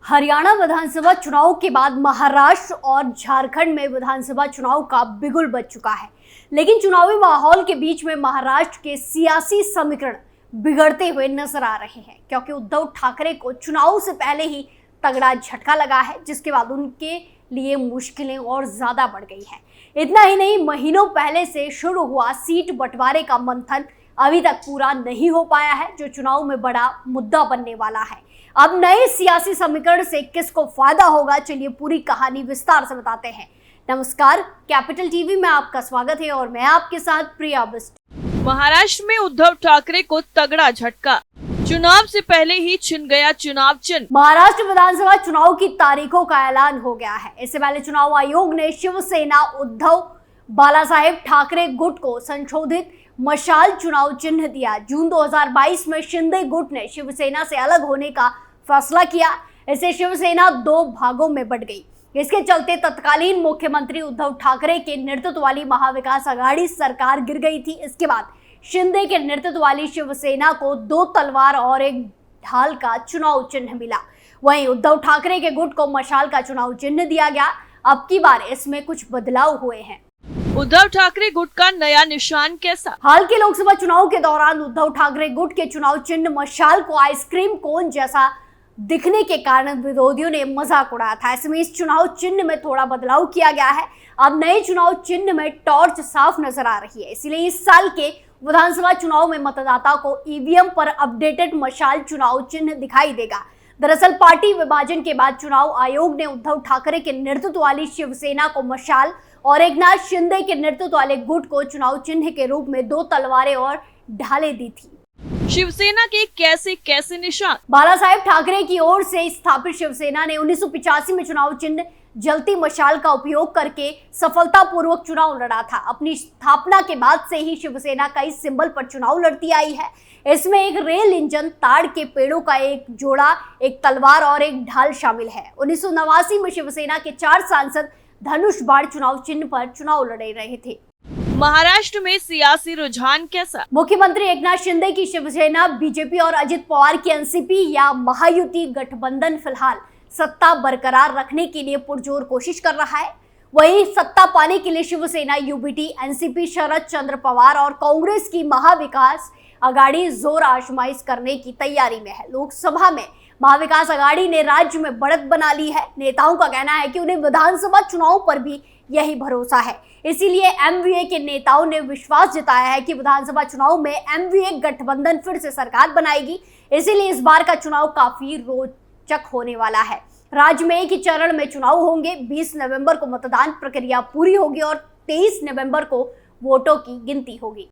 हरियाणा विधानसभा चुनाव के बाद महाराष्ट्र और झारखंड में विधानसभा चुनाव का बिगुल बज चुका है। लेकिन चुनावी माहौल के बीच में महाराष्ट्र के सियासी समीकरण बिगड़ते हुए नजर आ रहे हैं, क्योंकि उद्धव ठाकरे को चुनाव से पहले ही तगड़ा झटका लगा है, जिसके बाद उनके लिए मुश्किलें और ज्यादा बढ़ गई हैं। इतना ही नहीं, महीनों पहले से शुरू हुआ सीट बंटवारे का मंथन अभी तक पूरा नहीं हो पाया है, जो चुनाव में बड़ा मुद्दा बनने वाला है। अब नए सियासी समीकरण से किसको फायदा होगा, चलिए पूरी कहानी विस्तार से बताते हैं। नमस्कार, कैपिटल टीवी में आपका स्वागत है और मैं आपके साथ प्रिया बिस्ट। महाराष्ट्र में उद्धव ठाकरे को तगड़ा झटका, चुनाव से पहले ही छिन गया चुनाव चिन्ह। महाराष्ट्र विधानसभा चुनाव की तारीखों का ऐलान हो गया है। इससे पहले चुनाव आयोग ने शिवसेना उद्धव बालासाहेब ठाकरे गुट को संशोधित मशाल चुनाव चिन्ह दिया। जून 2022 में शिंदे गुट ने शिवसेना से अलग होने का फैसला किया। इससे शिवसेना दो भागों में बंट गई। इसके चलते तत्कालीन मुख्यमंत्री उद्धव ठाकरे के नेतृत्व वाली महाविकास आघाड़ी सरकार गिर गई थी। इसके बाद शिंदे के नेतृत्व वाली शिवसेना को दो तलवार और एक ढाल का चुनाव चिन्ह मिला। वहीं उद्धव ठाकरे के गुट को मशाल का चुनाव चिन्ह दिया गया। अब की बार इसमें कुछ बदलाव हुए हैं। उद्धव ठाकरे गुट का नया निशान कैसा? हाल के लोकसभा चुनाव के दौरान उद्धव ठाकरे गुट के चुनाव चिन्ह मशाल को आइसक्रीम कोन जैसा दिखने के कारण विरोधियों ने मजाक उड़ाया था। इसमें इस चुनाव चिन्ह में थोड़ा बदलाव किया गया है। अब नए चुनाव चिन्ह में टॉर्च साफ नजर आ रही है। इसलिए इस साल के विधानसभा चुनाव में मतदाता को ईवीएम पर अपडेटेड मशाल चुनाव चिन्ह दिखाई देगा। दरअसल पार्टी विभाजन के बाद चुनाव आयोग ने उद्धव ठाकरे के नेतृत्व वाली शिवसेना को मशाल और एकनाथ शिंदे के नेतृत्व वाले गुट को चुनाव चिन्ह के रूप में दो तलवारें और ढालें दी थी। शिवसेना के कैसे निशान? बालासाहेब ठाकरे की ओर से स्थापित शिवसेना ने 1985 में चुनाव चिन्ह जलती मशाल का उपयोग करके सफलतापूर्वक चुनाव लड़ा था। अपनी स्थापना के बाद से ही शिवसेना कई सिंबल पर चुनाव लड़ती आई है। इसमें एक रेल इंजन, ताड़ के पेड़ों का एक जोड़ा, एक तलवार और एक ढाल शामिल है। 1989 में शिवसेना के 4 सांसद धनुष बाण चुनाव चिन्ह पर चुनाव लड़े रहे थे। महाराष्ट्र में सियासी रुझान कैसा? मुख्यमंत्री एकनाथ शिंदे की शिवसेना, बीजेपी और अजित पवार की एनसीपी या महायुति गठबंधन फिलहाल सत्ता बरकरार रखने के लिए पुरजोर कोशिश कर रहा है। वहीं सत्ता पाने के लिए शिवसेना, यूबीटी, एनसीपी, शरद चंद्र पवार और कांग्रेस की महाविकास आघाड़ी जोर आजमाइश करने की तैयारी में है। लोकसभा में महाविकास आघाड़ी ने राज्य में बढ़त बना ली है। नेताओं का कहना है कि उन्हें विधानसभा चुनाव पर भी यही भरोसा है। इसीलिए एमवीए के नेताओं ने विश्वास जताया है कि विधानसभा चुनाव में एमवीए गठबंधन फिर से सरकार बनाएगी। इसीलिए इस बार का चुनाव काफी रोचक होने वाला है। राज्य में एक ही चरण में चुनाव होंगे। 20 नवंबर को मतदान प्रक्रिया पूरी होगी और 23 नवंबर को वोटों की गिनती होगी।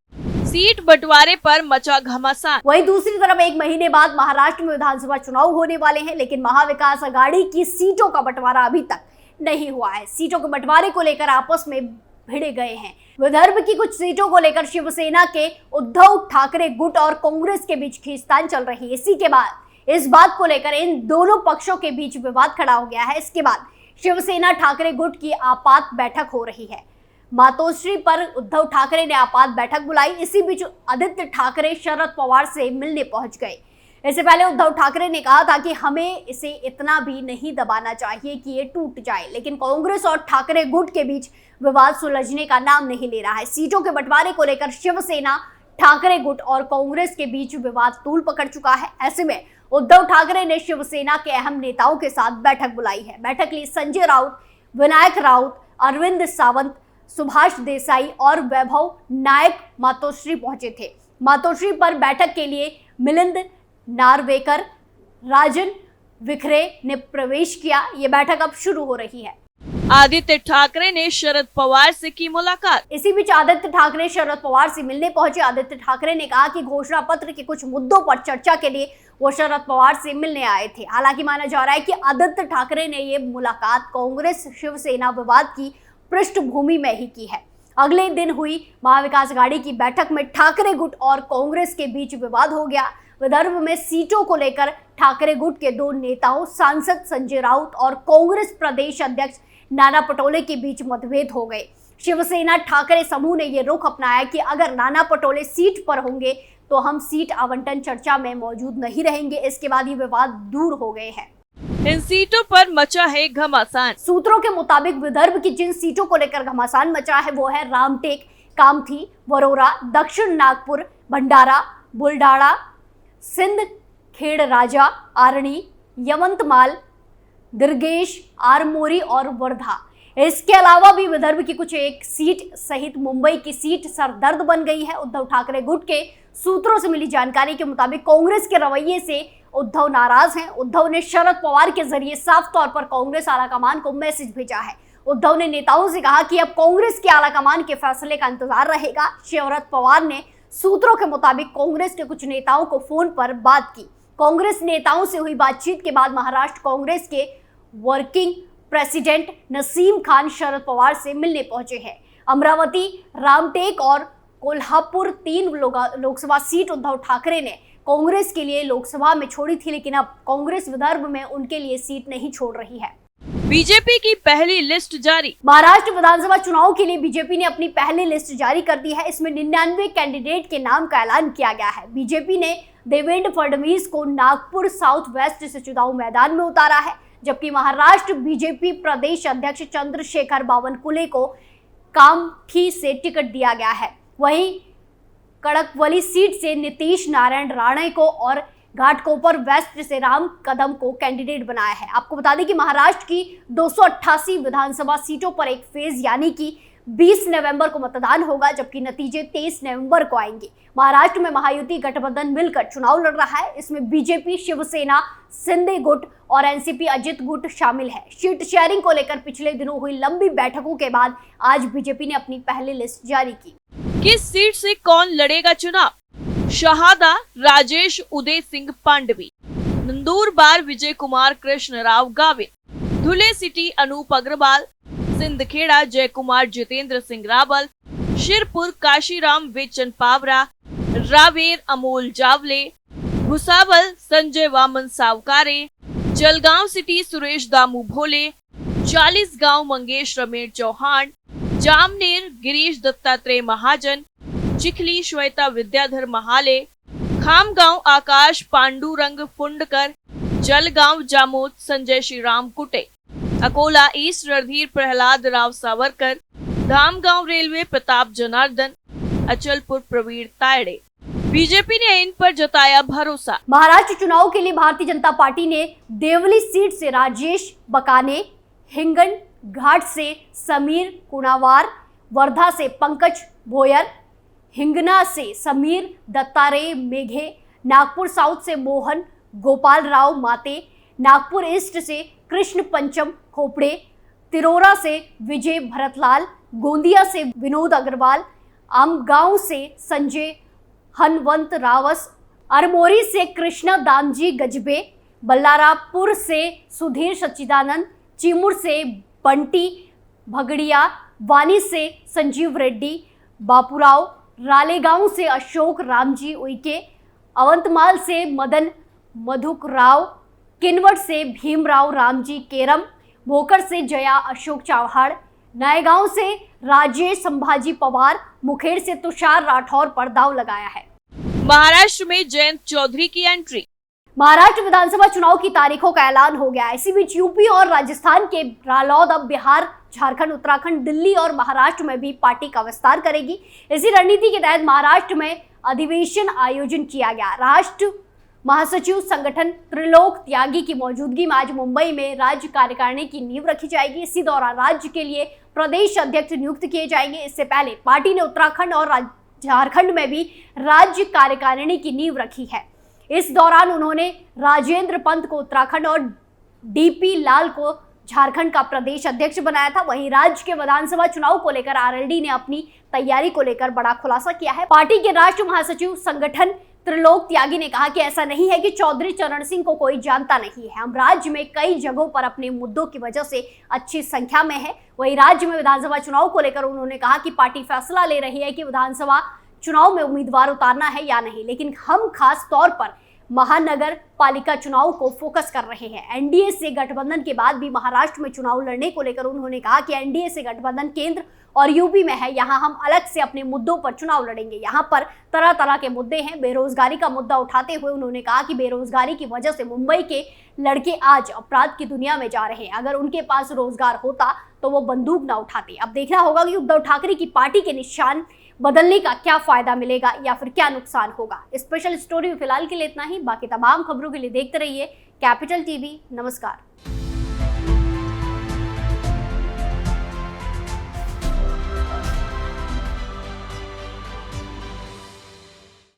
सीट बंटवारे पर मचा घमासान। वहीं दूसरी तरफ एक महीने बाद महाराष्ट्र में विधानसभा चुनाव होने वाले हैं, लेकिन महाविकास आघाड़ी की सीटों का बंटवारा अभी तक नहीं हुआ है। सीटों के बंटवारे को लेकर आपस में भिड़ गए हैं। विदर्भ की कुछ सीटों को लेकर शिवसेना के उद्धव ठाकरे गुट और कांग्रेस के बीच खींचतान चल रही है। इसी के बाद इस बात को लेकर इन दोनों पक्षों के बीच विवाद खड़ा हो गया है। इसके बाद शिवसेना ठाकरे गुट की आपात बैठक हो रही है। मातोश्री पर उद्धव ठाकरे ने आपात बैठक बुलाई। इसी बीच आदित्य ठाकरे शरद पवार से मिलने पहुंच गए। इससे पहले उद्धव ठाकरे ने कहा था कि हमें इसे इतना भी नहीं दबाना चाहिए कि ये टूट जाए, लेकिन कांग्रेस और ठाकरे गुट के बीच विवाद सुलझने का नाम नहीं ले रहा है। सीटों के बंटवारे को लेकर शिवसेना, ठाकरे गुट और कांग्रेस के बीच विवाद तूल पकड़ चुका है। ऐसे में उद्धव ठाकरे ने शिवसेना के अहम नेताओं के साथ बैठक बुलाई है। बैठक लिए संजय राउत, विनायक राउत, अरविंद सावंत, सुभाष देसाई और वैभव नायक मातोश्री पहुंचे थे। मातोश्री पर बैठक के लिए मिलिंद नार्वेकर, राजन विखरे ने प्रवेश किया। ये बैठक अब शुरू हो रही है। आदित्य ठाकरे ने शरद पवार से की मुलाकात। इसी बीच आदित्य ठाकरे शरद पवार से मिलने पहुंचे। आदित्य ठाकरे ने कहा कि घोषणा पत्र के कुछ मुद्दों पर चर्चा के लिए वो शरद पवार से मिलने आए थे। हालांकि माना जा रहा है कि आदित्य ठाकरे ने ये मुलाकात कांग्रेस शिवसेना विवाद की पृष्ठभूमि में ही की है। अगले दिन हुई महाविकास आघाड़ी की बैठक में ठाकरे गुट और कांग्रेस के बीच विवाद हो गया। विदर्भ में सीटों को लेकर ठाकरे गुट के दो नेताओं, सांसद संजय राउत और कांग्रेस प्रदेश अध्यक्ष नाना पटोले के बीच मतभेद हो गए। शिवसेना ठाकरे समूह ने यह रुख अपनाया कि अगर नाना पटोले सीट पर होंगे तो हम सीट आवंटन चर्चा में मौजूद नहीं रहेंगे। इसके बाद ये विवाद दूर हो गए हैं। इन सीटों पर मचा है घमासान। सूत्रों के मुताबिक विदर्भ की जिन सीटों को लेकर घमासान मचा है वो है रामटेक, कामठी, वरोरा, दक्षिण नागपुर, भंडारा, बुलढाणा, सिंध, खेड़ राजा, आरणी, यवंतमाल, दिर्गेश, आरमोरी और वर्धा। इसके अलावा भी विदर्भ की कुछ एक सीट सहित मुंबई की सीट सरदर्द बन गई है। उद्धव ठाकरे गुट के सूत्रों से मिली जानकारी के मुताबिक कांग्रेस के रवैये से उद्धव नाराज हैं। उद्धव ने शरद पवार के जरिए साफ तौर पर कांग्रेस आलाकमान को मैसेज भेजा है। उद्धव ने नेताओं से कहा कि अब कांग्रेस के आलाकमान के फैसले का इंतजार रहेगा। शरद पवार ने सूत्रों के मुताबिक कांग्रेस के कुछ नेताओं को फोन पर बात की। कांग्रेस नेताओं से हुई बातचीत के बाद महाराष्ट्र कांग्रेस के वर्किंग प्रेसिडेंट नसीम खान शरद पवार से मिलने पहुंचे हैं। अमरावती, रामटेक और कोल्हापुर 3 लोकसभा सीट उद्धव ठाकरे ने कांग्रेस के लिए लोकसभा में छोड़ी थी, लेकिन अब कांग्रेस विदर्भ में उनके लिए सीट नहीं छोड़ रही है। बीजेपी की पहली लिस्ट जारी। महाराष्ट्र विधानसभा चुनाव के लिए बीजेपी ने अपनी पहली लिस्ट जारी कर दी है। इसमें 99 कैंडिडेट के नाम का ऐलान किया गया है। बीजेपी ने देवेंद्र फडणवीस को नागपुर साउथ वेस्ट से चुनाव मैदान में उतारा है, जबकि महाराष्ट्र बीजेपी प्रदेश अध्यक्ष चंद्रशेखर बावनकुले को कामठी से टिकट दिया गया है। वहीं कड़कवली सीट से नीतीश नारायण राणे को और घाटकोपर वेस्ट से राम कदम को कैंडिडेट बनाया है। आपको बता दें कि महाराष्ट्र की 288 विधानसभा सीटों पर एक फेज यानी कि 20 नवंबर को मतदान होगा, जबकि नतीजे 23 नवंबर को आएंगे। महाराष्ट्र में महायुति गठबंधन मिलकर चुनाव लड़ रहा है। इसमें बीजेपी, शिवसेना, शिंदे गुट और एनसीपी अजित गुट शामिल है। सीट शेयरिंग को लेकर पिछले दिनों हुई लंबी बैठकों के बाद आज बीजेपी ने अपनी पहली लिस्ट जारी की। किस सीट से कौन लड़ेगा चुनाव? शहादा राजेश उदय सिंह पांडवी, नंदुरबार विजय कुमार कृष्ण राव गावित, धुले सिटी अनूप अग्रवाल, सिंदखेड़ा जय कुमार जितेंद्र सिंह रावल, शिरपुर काशीराम वेचन पावरा, रावेर अमोल जावले, भुसावल संजय वामन सावकारे, जलगांव सिटी सुरेश दामू भोले, 40 गांव मंगेश रमेश चौहान, जामनेर गिरीश दत्तात्रेय महाजन, चिखली श्वेता विद्याधर महाले, खामगांव आकाश Pandurang Fundkar, Jalgaon Jamod Sanjay Shriram Kute, Akola east Randhir Prahlad Rao Savarkar, Dhamangaon railway Pratap Janardan, Achalpur Pravin Tayde. BJP ने इन पर जताया भरोसा। महाराष्ट्र चुनाव के लिए भारतीय जनता पार्टी ने देवली सीट से राजेश बकाने, हिंगन घाट से समीर कुणावार, वर्धा से पंकज भोयर, हिंगना से समीर दत्तारे मेघे, नागपुर साउथ से मोहन गोपाल राव माते, नागपुर ईस्ट से कृष्ण पंचम खोपड़े, तिरोरा से विजय भरतलाल, गोंदिया से विनोद अग्रवाल, आमगांव से संजय हनवंत रावस, अरमोरी से कृष्णा दामजी गजबे, बल्लारापुर से सुधीर सच्चिदानंद, चिमूर से बंटी भगड़िया, वानी से संजीव रेड्डी, बापूराव, रालेगांव से अशोक रामजी उइके, अवंतमाल से मदन मधुक राव, किनवट से भीमराव रामजी केरम, भोकर से जया अशोक चौहान, नायगांव से राजेश संभाजी पवार, मुखेड़ से तुषार राठौर पर दाव लगाया है। महाराष्ट्र में जयंत चौधरी की एंट्री। महाराष्ट्र विधानसभा चुनाव की तारीखों का ऐलान हो गया है। इसी बीच यूपी और राजस्थान के रालौद अब बिहार, झारखंड, उत्तराखंड, दिल्ली और महाराष्ट्र में भी पार्टी का विस्तार करेगी। इसी रणनीति के तहत महाराष्ट्र में अधिवेशन आयोजन किया गया। राष्ट्र महासचिव संगठन त्रिलोक त्यागी की मौजूदगी में आज मुंबई में राज्य कार्यकारिणी की नींव रखी जाएगी। इसी दौरान राज्य के लिए प्रदेश अध्यक्ष नियुक्त किए जाएंगे। इससे पहले पार्टी ने उत्तराखंड और झारखंड में भी राज्य कार्यकारिणी की नींव रखी है। इस दौरान उन्होंने राजेंद्र पंत को उत्तराखंड और डीपी लाल को झारखंड का प्रदेश अध्यक्ष बनाया था। वहीं राज्य के विधानसभा चुनाव को लेकर आरएलडी ने अपनी तैयारी को लेकर बड़ा खुलासा किया है। पार्टी के राष्ट्रीय महासचिव संगठन त्रिलोक त्यागी ने कहा कि ऐसा नहीं है कि चौधरी चरण सिंह को कोई जानता नहीं है। हम राज्य में कई जगहों पर अपने मुद्दों की वजह से अच्छी संख्या में है। वहीं राज्य में विधानसभा चुनाव को लेकर उन्होंने कहा कि पार्टी फैसला ले रही है कि विधानसभा चुनाव में उम्मीदवार उतारना है या नहीं, लेकिन हम खास तौर पर महानगर पालिका चुनाव को फोकस कर रहे हैं। एनडीए से गठबंधन के बाद भी महाराष्ट्र में चुनाव लड़ने को लेकर उन्होंने कहा कि एनडीए से गठबंधन केंद्र और यूपी में है, यहाँ हम अलग से अपने मुद्दों पर चुनाव लड़ेंगे। यहाँ पर तरह तरह के मुद्दे हैं। बेरोजगारी का मुद्दा उठाते हुए उन्होंने कहा कि बेरोजगारी की वजह से मुंबई के लड़के आज अपराध की दुनिया में जा रहे हैं। अगर उनके पास रोजगार होता तो वो बंदूक ना उठाते। अब देखना होगा कि उद्धव ठाकरे की पार्टी के निशान बदलने का क्या फायदा मिलेगा या फिर क्या नुकसान होगा। स्पेशल स्टोरी में फिलहाल के लिए इतना ही। बाकी तमाम खबरों के लिए देखते रहिए कैपिटल टीवी। नमस्कार।